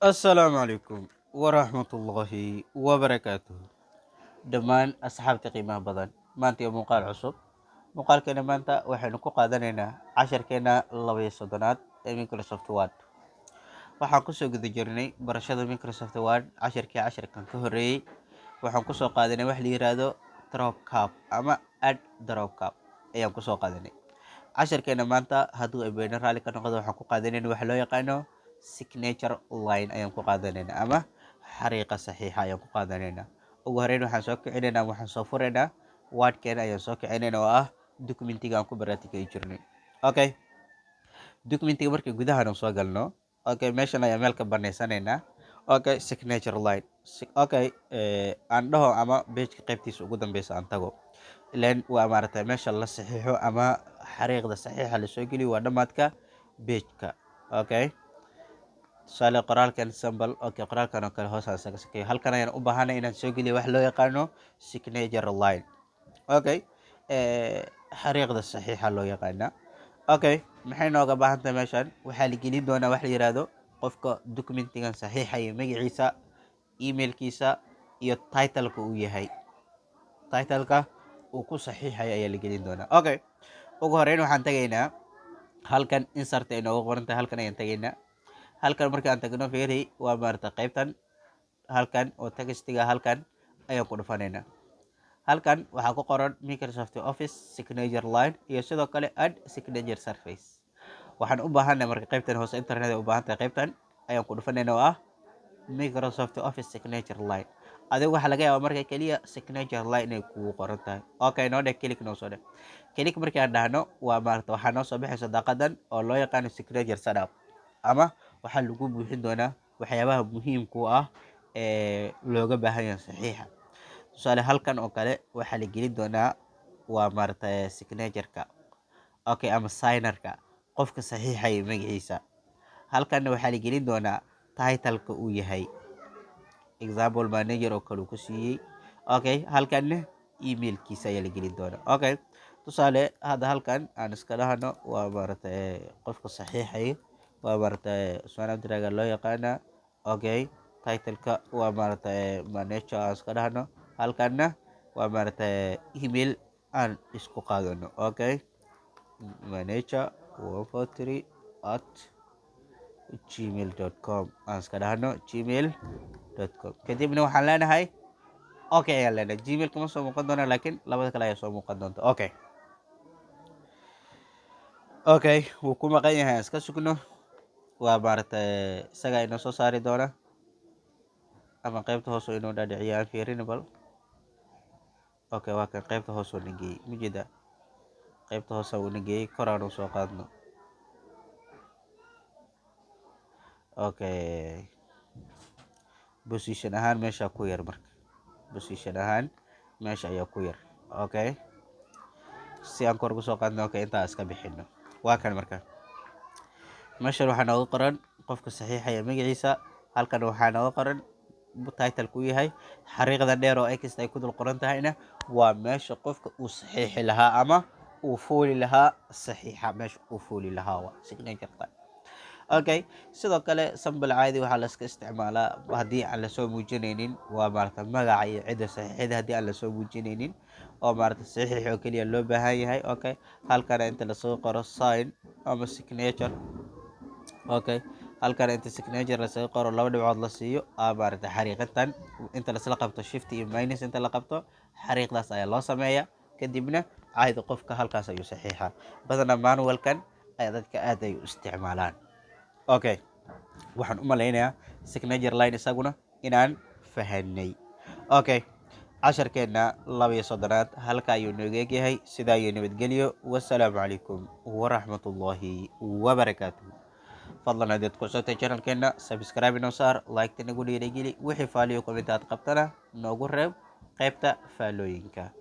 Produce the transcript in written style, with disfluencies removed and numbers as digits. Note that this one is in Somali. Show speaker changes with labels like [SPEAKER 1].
[SPEAKER 1] السلام عليكم ورحمة الله وبركاته. دمان أصحابتي قيمة بدن مانتي مقال عصب. مقال كنا مانتا وحين كو قادنينا 10 كنا لبي صدنات مايكروسوفت وورد. waxaan kusoo guda jirnay barashada Microsoft Word 10 kan ka horeeyay. waxaan kusoo qaadanay wax la yiraahdo drop cap ama add drop cap ayaan kusoo qaadanay. casharkeena maanta hadduu aybayna raali ka noqdo waxaan ku qaadanayna wax loo yaqaano signature line ayaan ku qaadanayna ama xariiqa saxiixa ayaan ku qaadanayna. ugu horeyn waxaan soo kicinaynaa waxaan soo furaynaa wordkeena ayaan soo kicinaynaa oo ah documentiga aan ku baraatikay jirnay. Okay, documentiga markii gudaha aan soo galno, okay, meeshan ayaa meel ka banaysanaynaa. Okay, signature line. Okay, aan dhaho ama page qaybtiisa ugu dambeysa aan tago. ilan waa maaragtay meesha la saxiixo ama xariiqda saxiixa la soo geliyo waa dhamaadka page-ka. Okay, tusaale qoraalkan symbol. Okay, qoraalkan oo kale hoos aan isaga sakeeyo. halkan ayaan u baahanay inaan soo geliyo wax loo yaqaano signature line. Okay, xariiqda saxiixa loo yaqaana. Okay, maxay nooga baahan tahay meeshan? waxaa la gelin doonaa wax la yiraahdo qofka documentigan saxiixa iyo magaciisa, emailkiisa iyo title-ka uu yahay. title-ka uu ku saxiixay ayaa la gelin doonaa. Okay, ugu horeyn waxaan tagaynaa halkan insert ay noogu qoran tahay. halkan ayaan tagaynaa. halkan markii aan tagno fiiri waa maaragtay qaybtan halkan oo textiga halkan ayaan ku dhufanaynaa. halkan waxaa ku qoran Microsoft Office signature line iyo sidoo kale add signature surface. waxaan u baahanay marka qaybtan hoose internet u baahan tahay qaybtan ayaan ku dhufanaynaa oo ah Microsoft Office signature line. adiga waxa laga yaabaa marka kaliya signature line inay kugu qoran tahay. Okay, noo dheh click noo soo dheh. click markii aan dhahno waa maaragtay waxaa noo soo bixaysa daaqadan oo loo yaqaano signature setup ama waxaa lagu buuxin doonaa waxyaabaha muhiimka u ah looga baahan yahay saxiixa. tusaale halkan oo kale waxaa la gelin doonaa waa maaragtay signature-ka. Okay, ama signer-ka qofka saxiixaya magaciisa. halkan waxaa la gelin doonaa title-ka uu yahay. example manager oo kale uu ku siiyey. Okay, halkan emailkiisa ayaa la gelin doonaa. Okay, tusaale hadda halkan aan iska dhahno waa maaragtay qofka saxiixaya waa maaragtay Usman Abdiraaga loo yaqaana. Okay, title-ka waa maaragtay manager aan iska dhahno. halkanna waa maaragtay email aan isku qaadano. Okay, manager 143@gmail.com aan iska dhahno gmail.com. kadibna waxaan leenahay okay ayaan leenahay. gmail kama soo muuqan doona laakiin labada kale ayaa soo muuqan doonta. Okay, okay, wuu ku maqan yahay iska sugno. waa maaragtay isaga inoo soo saari doona ama qaybta hoose inoo dhaadhiciya aan fiirin bal. Okay, waa kan qaybta hoose oo nageeyey mujida qaybta hoose uu nageeyey kor aan soo qaadno. Okay, position ahaan meesha ku yar marka position ahaan meesha ayaa ku yar. Okay, si aan kor ugu soo qaadno. Okay, intaa iska bixino. waa kan marka meeshan waxaa nooga qoran qofka saxiixaya magaciisa. halkan waxaa nooga qoran title-ku yahay. xariiqda dheer oo x ay ku dul qoran tahayna waa meesha qofka uu saxiixi lahaa ama uu fuuli lahaa saxiixa meesha uu fuuli lahaa waa signature line. Okay, sidoo kale symbol caadi waxaa la iska isticmaalaa haddii aan la soo muujinaynin waa maaragtay magaca iyo cidda saxiixida haddii aan la soo muujinaynin oo maaragtay saxiix oo kaliya loo baahan yahay. Okay, halkana inta lasoo qoro sign ama signature. Okay, halkan inta signature la soo qoro laba dhibcood la siiyo maaragtay xariiqadan inta la isla qabto shift iyo minus inta la qabto xariiqdaas ayaa loo sameeyaa. kadibna caadi qofka halkaas ayuu saxiixa. badanaa manualkan ay dadka aad ay u isticmaalaan. Okay, waxaan u malaynayaa signature line isaguna inaan fahanay. Okay, casharkeena 32aad halka ayuu nooga egyahay. sidaa iyo nabadgelyo. wassalaamu calaykum waraxmatullaahi wabarakaatuh. fadlan haddaad ku cusubtahay channelkeena subscribe inoo saar, like-ta nagu dhiirigeli. wixii faaliyo comment aad qabtana noogu reeb qaybta faalooyinka.